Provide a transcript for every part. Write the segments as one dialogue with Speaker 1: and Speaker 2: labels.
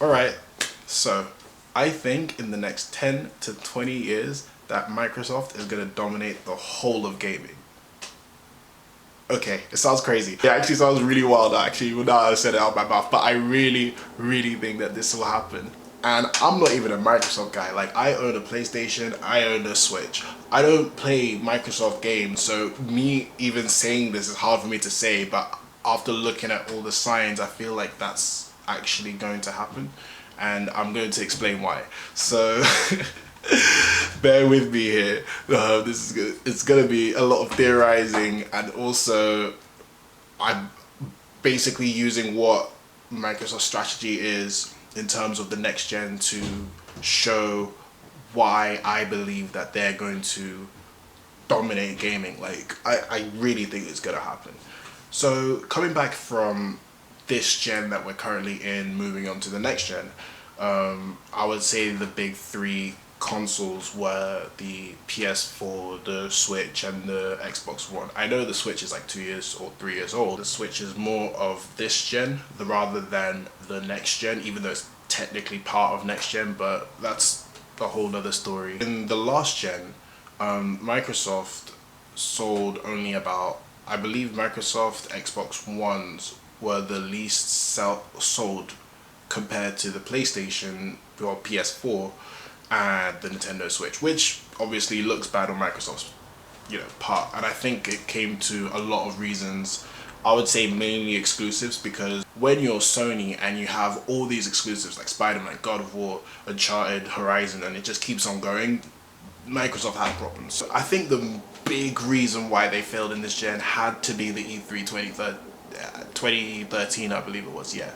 Speaker 1: Alright, so I think in the next 10 to 20 years that Microsoft is going to dominate the whole of gaming. Okay, it sounds crazy. It actually sounds really wild actually, now I said it out of my mouth, but I really, really think that this will happen. And I'm not even a Microsoft guy. Like, I own a PlayStation, I own a Switch. I don't play Microsoft games, so me even saying this is hard for me to say, but after looking at all the signs, I feel like that's actually going to happen. And I'm going to explain why. So, bear with me here. This is good. It's gonna be a lot of theorizing, and also I'm basically using what Microsoft's strategy is in terms of the next gen to show why I believe that they're going to dominate gaming. Like, I really think it's gonna happen. So coming back from this gen that we're currently in, moving on to the next gen, I would say the big three consoles were the PS4, the Switch, and the Xbox One. I know the Switch is like 2 years or 3 years old. The Switch is more of this gen rather than the next gen, even though it's technically part of next gen, but that's a whole other story. In the last gen, Microsoft sold only about, I believe Microsoft Xbox Ones were the least sold compared to the PlayStation or PS4 and the Nintendo Switch, which obviously looks bad on Microsoft's, part. And I think it came to a lot of reasons. I would say mainly exclusives, because when you're Sony and you have all these exclusives like Spider-Man, God of War, Uncharted, Horizon, and it just keeps on going, Microsoft had problems. So I think the big reason why they failed in this gen had to be the E3 2013, I believe it was, yeah.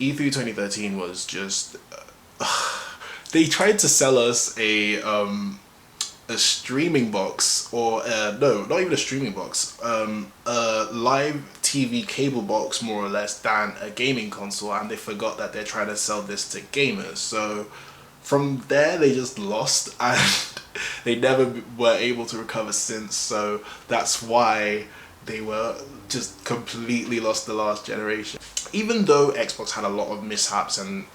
Speaker 1: E3 2013 was just... they tried to sell us a streaming box, or no, not even a streaming box, a live TV cable box more or less, than a gaming console, and they forgot that they're trying to sell this to gamers. So from there they just lost, and they never were able to recover since. So that's why they were just completely lost the last generation. Even though Xbox had a lot of mishaps and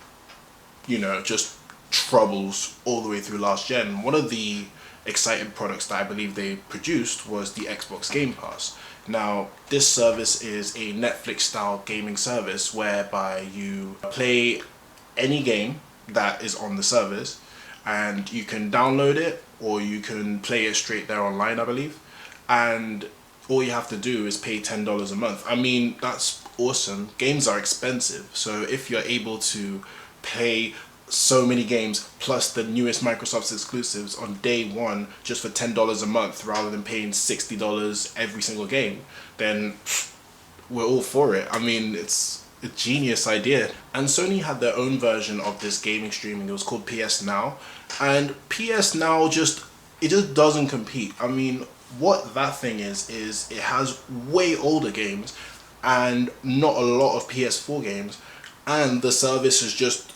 Speaker 1: just troubles all the way through last gen, one of the exciting products that I believe they produced was the Xbox Game Pass. Now, this service is a Netflix style gaming service whereby you play any game that is on the service, and you can download it or you can play it straight there online, I believe. And all you have to do is pay $10 a month. I mean, that's awesome. Games are expensive, so if you're able to play so many games plus the newest Microsoft's exclusives on day one just for $10 a month rather than paying $60 every single game, then we're all for it. I mean, it's a genius idea. And Sony had their own version of this gaming streaming. It was called PS Now, and PS Now just doesn't compete. I mean, what that thing is it has way older games and not a lot of PS4 games, and the service is just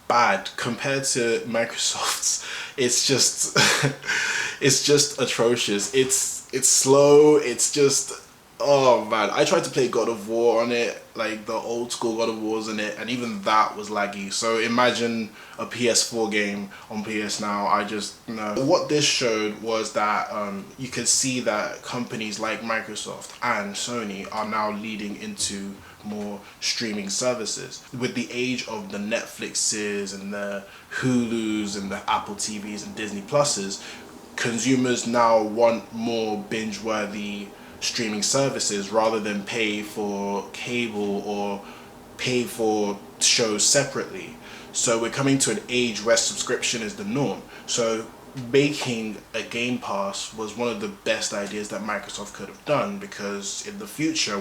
Speaker 1: bad compared to Microsoft's. It's just it's just atrocious. It's slow. It's just, oh man, I tried to play God of War on it, like the old school God of Wars in it, and even that was laggy. So imagine a PS4 game on PS Now. I just, no. What this showed was that you could see that companies like Microsoft and Sony are now leading into more streaming services. With the age of the Netflixes and the Hulus and the Apple TVs and Disney Pluses, consumers now want more binge-worthy streaming services rather than pay for cable or pay for shows separately. So we're coming to an age where subscription is the norm. So making a Game Pass was one of the best ideas that Microsoft could have done, because in the future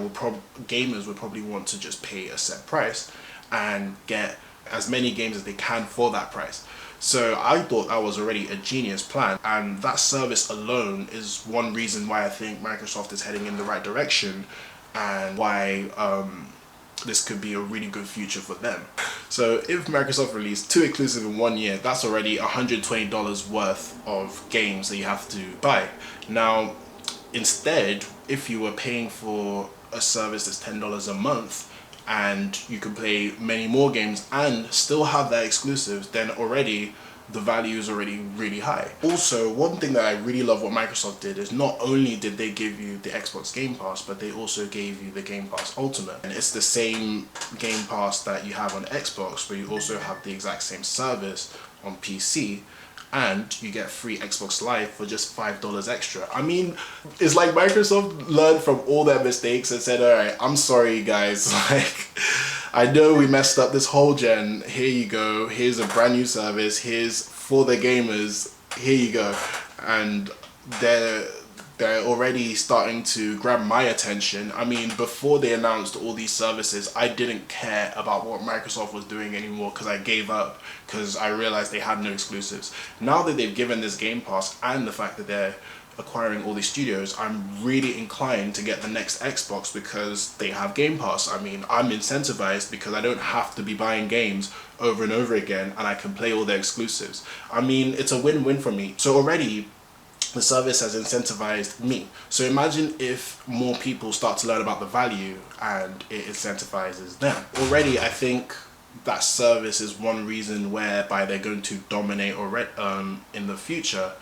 Speaker 1: gamers would probably want to just pay a set price and get as many games as they can for that price. So I thought that was already a genius plan, and that service alone is one reason why I think Microsoft is heading in the right direction, and why this could be a really good future for them. So if Microsoft released 2 exclusives in 1 year, that's already $120 worth of games that you have to buy. Now, instead, if you were paying for a service that's $10 a month, and you can play many more games and still have that exclusives, then already the value is already really high. Also, one thing that I really love what Microsoft did is not only did they give you the Xbox Game Pass, but they also gave you the Game Pass Ultimate. And it's the same Game Pass that you have on Xbox, but you also have the exact same service on PC. And you get free Xbox Live for just $5 extra. I mean, it's like Microsoft learned from all their mistakes and said, all right, I'm sorry guys, like, I know we messed up this whole gen, here you go, here's a brand new service, here's for the gamers, here you go. And they're already starting to grab my attention. I mean, before they announced all these services, I didn't care about what Microsoft was doing anymore because I gave up, because I realized they had no exclusives. Now that they've given this Game Pass and the fact that they're acquiring all these studios, I'm really inclined to get the next Xbox because they have Game Pass. I mean, I'm incentivized because I don't have to be buying games over and over again, and I can play all their exclusives. I mean, it's a win-win for me. So already the service has incentivized me. So imagine if more people start to learn about the value and it incentivizes them. Already, I think that service is one reason whereby they're going to dominate in the future.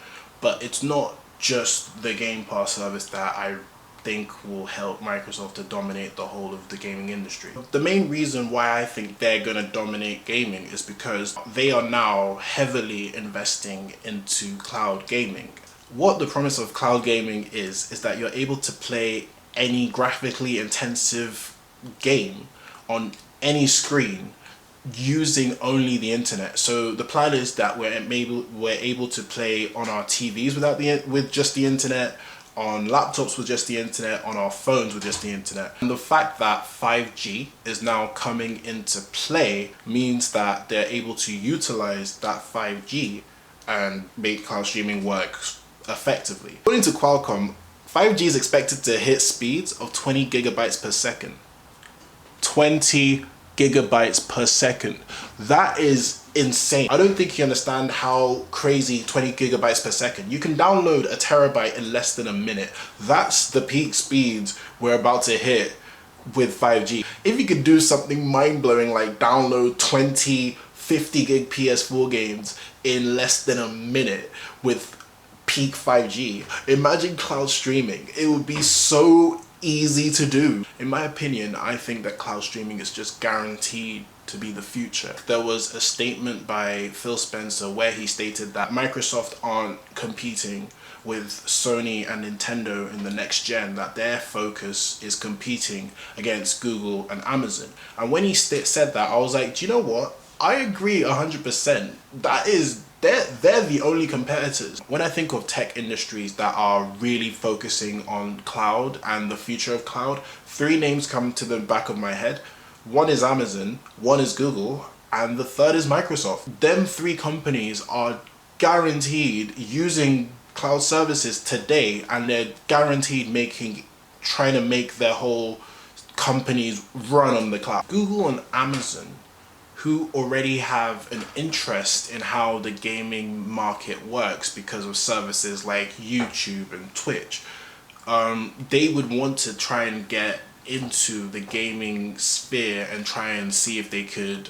Speaker 1: But it's not just the Game Pass service that I think will help Microsoft to dominate the whole of the gaming industry. The main reason why I think they're going to dominate gaming is because they are now heavily investing into cloud gaming. What the promise of cloud gaming is that you're able to play any graphically intensive game on any screen using only the internet. So the plan is that we're able to play on our TVs with just the internet, on laptops with just the internet, on our phones with just the internet. And the fact that 5G is now coming into play means that they're able to utilize that 5G and make cloud streaming work effectively. According to Qualcomm, 5G is expected to hit speeds of 20 gigabytes per second. 20 gigabytes per second. That is insane. I don't think you understand how crazy 20 gigabytes per second. You can download a terabyte in less than a minute. That's the peak speeds we're about to hit with 5G. If you could do something mind-blowing like download 20, 50 gig PS4 games in less than a minute with peak 5G, imagine cloud streaming. It would be so easy to do. In my opinion, I think that cloud streaming is just guaranteed to be the future. There was a statement by Phil Spencer where he stated that Microsoft aren't competing with Sony and Nintendo in the next gen, that their focus is competing against Google and Amazon. And when he said that, I was like, do you know what? I agree 100%. That is, they're the only competitors. When I think of tech industries that are really focusing on cloud and the future of cloud, three names come to the back of my head. One is Amazon, one is Google, and the third is Microsoft. Them three companies are guaranteed using cloud services today, and they're guaranteed trying to make their whole companies run on the cloud. Google and Amazon, who already have an interest in how the gaming market works because of services like YouTube and Twitch, they would want to try and get into the gaming sphere and try and see if they could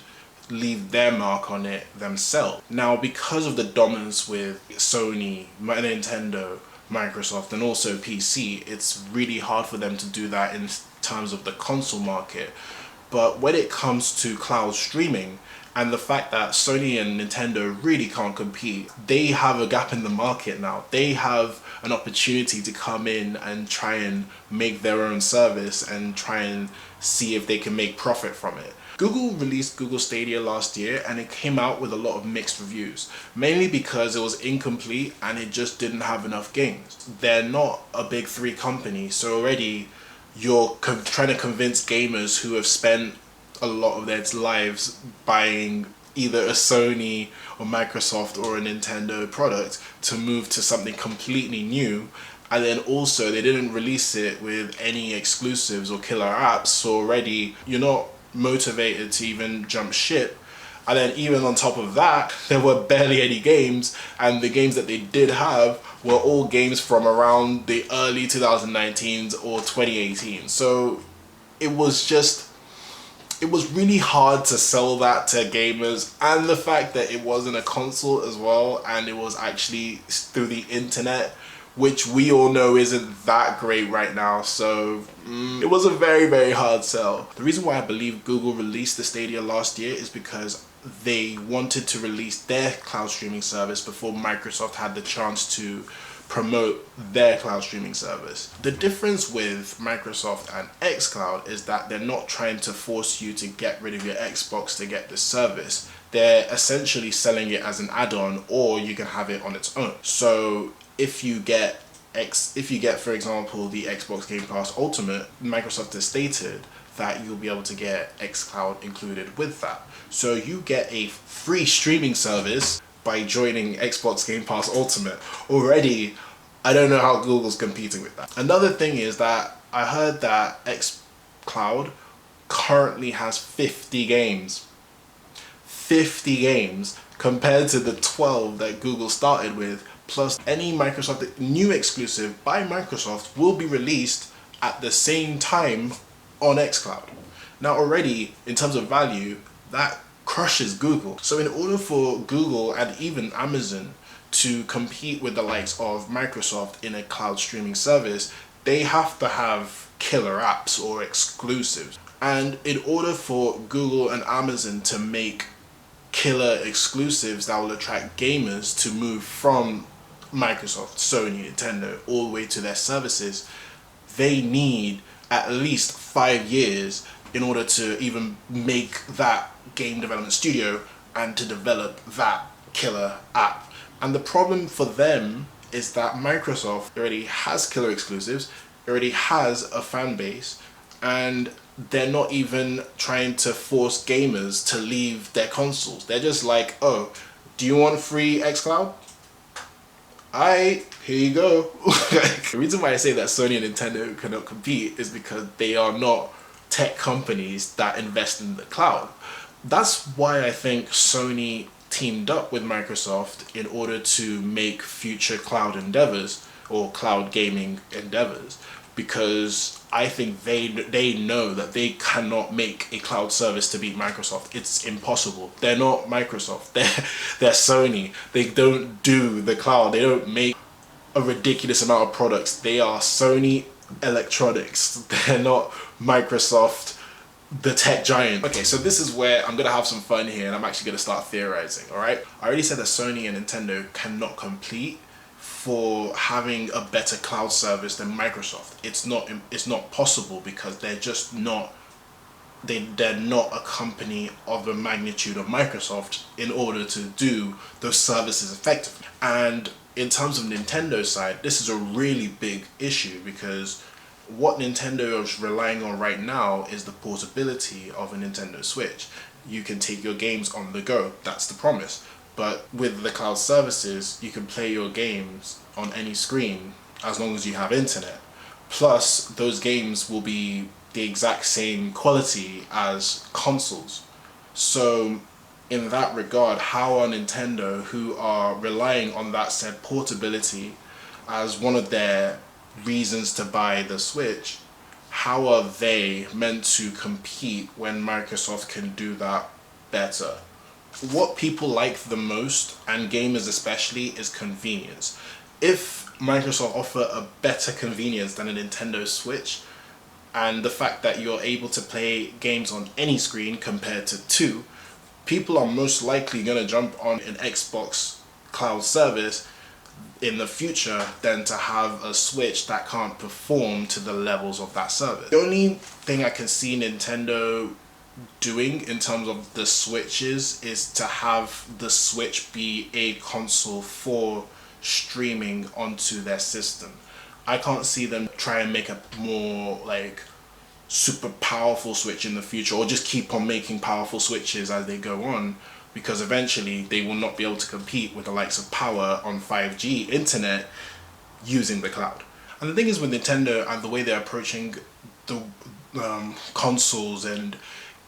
Speaker 1: leave their mark on it themselves. Now, because of the dominance with Sony, Nintendo, Microsoft, and also PC, it's really hard for them to do that in terms of the console market. But when it comes to cloud streaming and the fact that Sony and Nintendo really can't compete, they have a gap in the market now. They have an opportunity to come in and try and make their own service and try and see if they can make profit from it. Google released Google Stadia last year and it came out with a lot of mixed reviews, mainly because it was incomplete and it just didn't have enough games. They're not a big three company, so already you're trying to convince gamers who have spent a lot of their lives buying either a Sony or Microsoft or a Nintendo product to move to something completely new. And then also they didn't release it with any exclusives or killer apps, so already you're not motivated to even jump ship. And then even on top of that, there were barely any games, and the games that they did have were all games from around the early 2019s or 2018. So it was just it was really hard to sell that to gamers, and the fact that it wasn't a console as well, and it was actually through the internet, which we all know isn't that great right now. So it was a very, very hard sell. The reason why I believe Google released the Stadia last year is because they wanted to release their cloud streaming service before Microsoft had the chance to promote their cloud streaming service. The difference with Microsoft and xCloud is that they're not trying to force you to get rid of your Xbox to get the service. They're essentially selling it as an add-on, or you can have it on its own. So if you get for example the Xbox Game Pass Ultimate, Microsoft has stated that you'll be able to get xCloud included with that. So you get a free streaming service by joining Xbox Game Pass Ultimate. Already, I don't know how Google's competing with that. Another thing is that I heard that xCloud currently has 50 games. 50 games compared to the 12 that Google started with, plus any Microsoft new exclusive by Microsoft will be released at the same time on xCloud. Now already, in terms of value, that crushes Google. So in order for Google and even Amazon to compete with the likes of Microsoft in a cloud streaming service, they have to have killer apps or exclusives. And in order for Google and Amazon to make killer exclusives that will attract gamers to move from Microsoft, Sony, Nintendo, all the way to their services, they need at least 5 years in order to even make that game development studio and to develop that killer app. And the problem for them is that Microsoft already has killer exclusives, already has a fan base, and they're not even trying to force gamers to leave their consoles. They're just like, oh, do you want free xCloud? Here you go. The reason why I say that Sony and Nintendo cannot compete is because they are not tech companies that invest in the cloud. That's why I think Sony teamed up with Microsoft in order to make future cloud endeavors or cloud gaming endeavors, because I think they know that they cannot make a cloud service to beat Microsoft. It's impossible. They're not Microsoft. They're Sony. They don't do the cloud. They don't make a ridiculous amount of products. They are Sony Electronics. They're not Microsoft, the tech giant. Okay, so this is where I'm gonna have some fun here, and I'm actually gonna start theorizing. All right, I already said that Sony and Nintendo cannot compete for having a better cloud service than Microsoft. It's not possible, because they're just not they're not a company of the magnitude of Microsoft in order to do those services effectively. And in terms of Nintendo's side, this is a really big issue, because what Nintendo is relying on right now is the portability of a Nintendo Switch. You can take your games on the go. That's the promise. But with the cloud services, you can play your games on any screen as long as you have internet. Plus, those games will be the exact same quality as consoles. So in that regard, how are Nintendo, who are relying on that said portability as one of their reasons to buy the Switch, how are they meant to compete when Microsoft can do that better? What people like the most, and gamers especially, is convenience. If Microsoft offer a better convenience than a Nintendo Switch, and the fact that you're able to play games on any screen compared to two, people are most likely going to jump on an Xbox cloud service in the future than to have a Switch that can't perform to the levels of that service. The only thing I can see Nintendo doing in terms of the Switches is to have the Switch be a console for streaming onto their system. I can't see them try and make a more like super powerful Switch in the future, or just keep on making powerful Switches as they go on, because eventually they will not be able to compete with the likes of power on 5G internet using the cloud. And the thing is with Nintendo and the way they're approaching the consoles and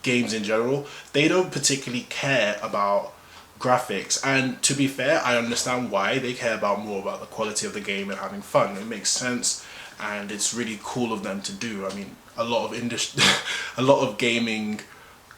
Speaker 1: games in general, they don't particularly care about graphics. And to be fair, I understand why. They care more about the quality of the game and having fun. It makes sense, and it's really cool of them to do. I mean, a lot of gaming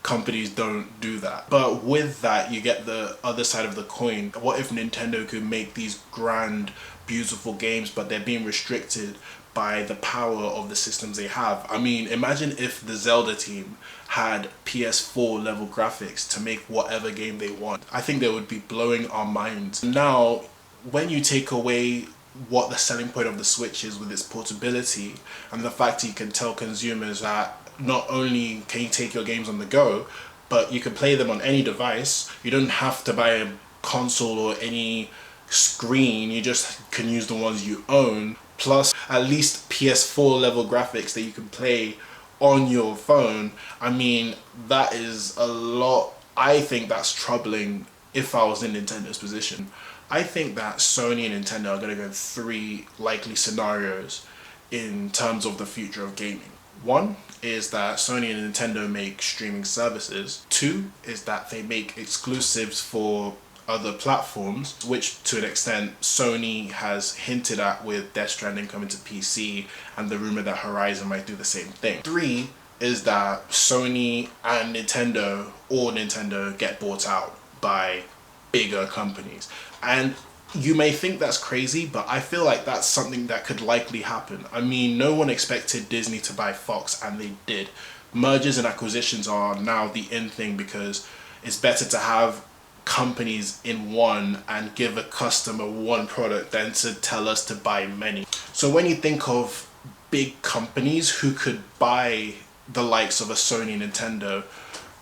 Speaker 1: companies don't do that. But with that, you get the other side of the coin. What if Nintendo could make these grand, beautiful games, but they're being restricted by the power of the systems they have? I mean, imagine if the Zelda team had PS4 level graphics to make whatever game they want. I think they would be blowing our minds. Now, when you take away what the selling point of the Switch is with its portability and the fact that you can tell consumers that not only can you take your games on the go, but you can play them on any device. You don't have to buy a console or any screen, you just can use the ones you own, plus at least PS4 level graphics that you can play on your phone. I mean, that is a lot. I think that's troubling if I was in Nintendo's position. I think that Sony and Nintendo are going to go 3 likely scenarios in terms of the future of gaming. 1 is that Sony and Nintendo make streaming services. 2 is that they make exclusives for other platforms, which to an extent Sony has hinted at with Death Stranding coming to PC and the rumor that Horizon might do the same thing. 3 is that Sony and Nintendo or Nintendo get bought out by bigger companies. And you may think that's crazy, but I feel like that's something that could likely happen. I mean, no one expected Disney to buy Fox, and they did. Mergers and acquisitions are now the in thing because it's better to have companies in one and give a customer one product than to tell us to buy many. So when you think of big companies who could buy the likes of a Sony, Nintendo,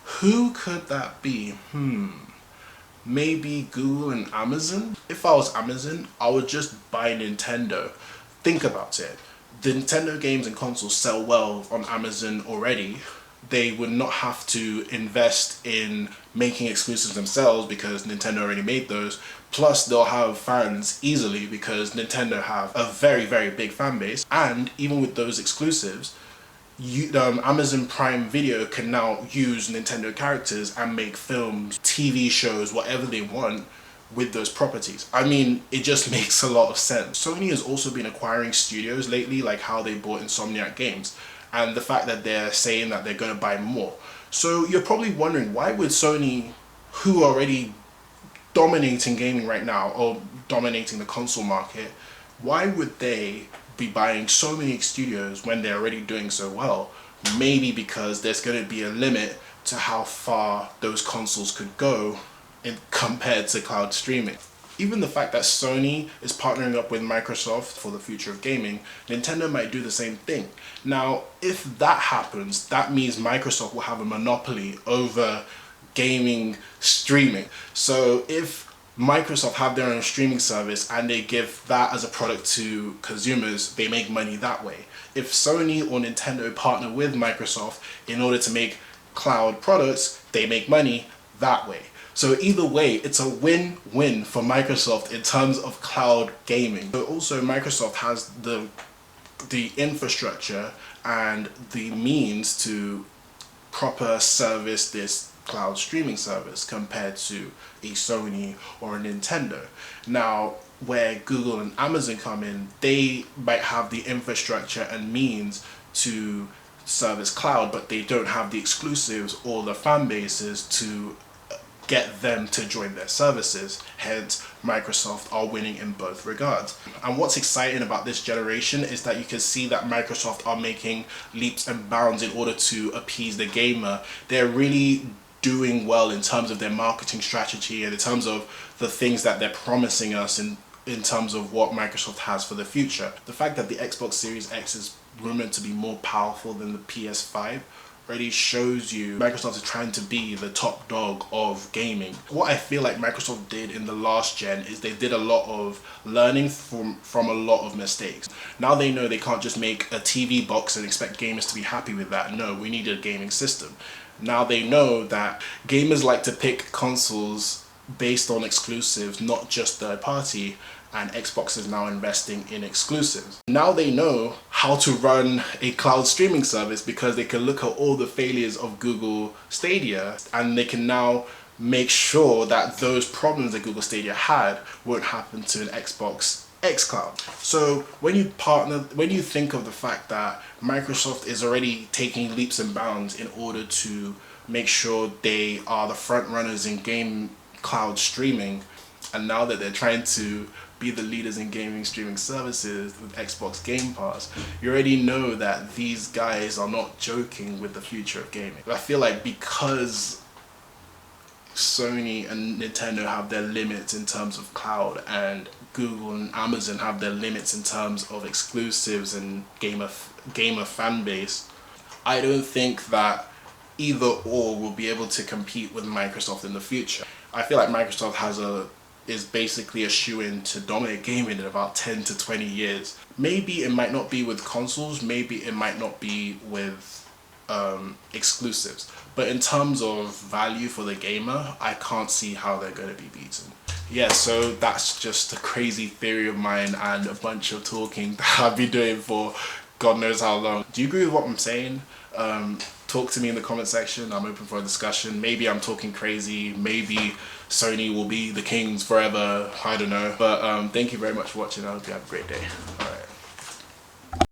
Speaker 1: who could that be? Maybe Google and Amazon? If I was Amazon, I would just buy Nintendo. Think about it. The Nintendo games and consoles sell well on Amazon already. They would not have to invest in making exclusives themselves because Nintendo already made those. Plus, they'll have fans easily because Nintendo have a very, very big fan base. And even with those exclusives, Amazon Prime Video can now use Nintendo characters and make films, TV shows, whatever they want with those properties. I mean, it just makes a lot of sense. Sony has also been acquiring studios lately, like how they bought Insomniac Games, and the fact that they're saying that they're going to buy more. So you're probably wondering, why would Sony, who are already dominating gaming right now, or dominating the console market, why would they be buying so many studios when they're already doing so well? Maybe because there's going to be a limit to how far those consoles could go compared to cloud streaming. Even the fact that Sony is partnering up with Microsoft for the future of gaming, Nintendo might do the same thing. Now, if that happens, that means Microsoft will have a monopoly over gaming streaming. So if Microsoft have their own streaming service and they give that as a product to consumers, they make money that way. If Sony or Nintendo partner with Microsoft in order to make cloud products, they make money that way. So either way, it's a win-win for Microsoft in terms of cloud gaming. So also Microsoft has the infrastructure and the means to proper service this cloud streaming service compared to a Sony or a Nintendo. Now, where Google and Amazon come in, they might have the infrastructure and means to service cloud, but they don't have the exclusives or the fan bases to get them to join their services. Hence, Microsoft are winning in both regards. And what's exciting about this generation is that you can see that Microsoft are making leaps and bounds in order to appease the gamer. They're really doing well in terms of their marketing strategy and in terms of the things that they're promising us in terms of what Microsoft has for the future. The fact that the Xbox Series X is rumored to be more powerful than the PS5 already shows you Microsoft is trying to be the top dog of gaming. What I feel like Microsoft did in the last gen is they did a lot of learning from a lot of mistakes. Now they know they can't just make a TV box and expect gamers to be happy with that. No, we need a gaming system. Now they know that gamers like to pick consoles based on exclusives, not just third party, and Xbox is now investing in exclusives. Now they know how to run a cloud streaming service because they can look at all the failures of Google Stadia and they can now make sure that those problems that Google Stadia had won't happen to an Xbox xCloud. So when you think of the fact that Microsoft is already taking leaps and bounds in order to make sure they are the front runners in game cloud streaming. And now that they're trying to be the leaders in gaming streaming services with Xbox Game Pass, you already know that these guys are not joking with the future of gaming. I feel like because Sony and Nintendo have their limits in terms of cloud, and Google and Amazon have their limits in terms of exclusives and gamer fan base, I don't think that either or will be able to compete with Microsoft in the future. I feel like Microsoft is basically a shoe-in to dominate gaming in about 10 to 20 years. Maybe it might not be with consoles, maybe it might not be with exclusives, but in terms of value for the gamer, I can't see how they're going to be beaten. Yeah, so that's just a crazy theory of mine and a bunch of talking that I've been doing for God knows how long. Do you agree with what I'm saying? Talk to me in the comment section. I'm open for a discussion. Maybe I'm talking crazy. Maybe Sony will be the kings forever. I don't know. But thank you very much for watching. I hope you have a great day. All right.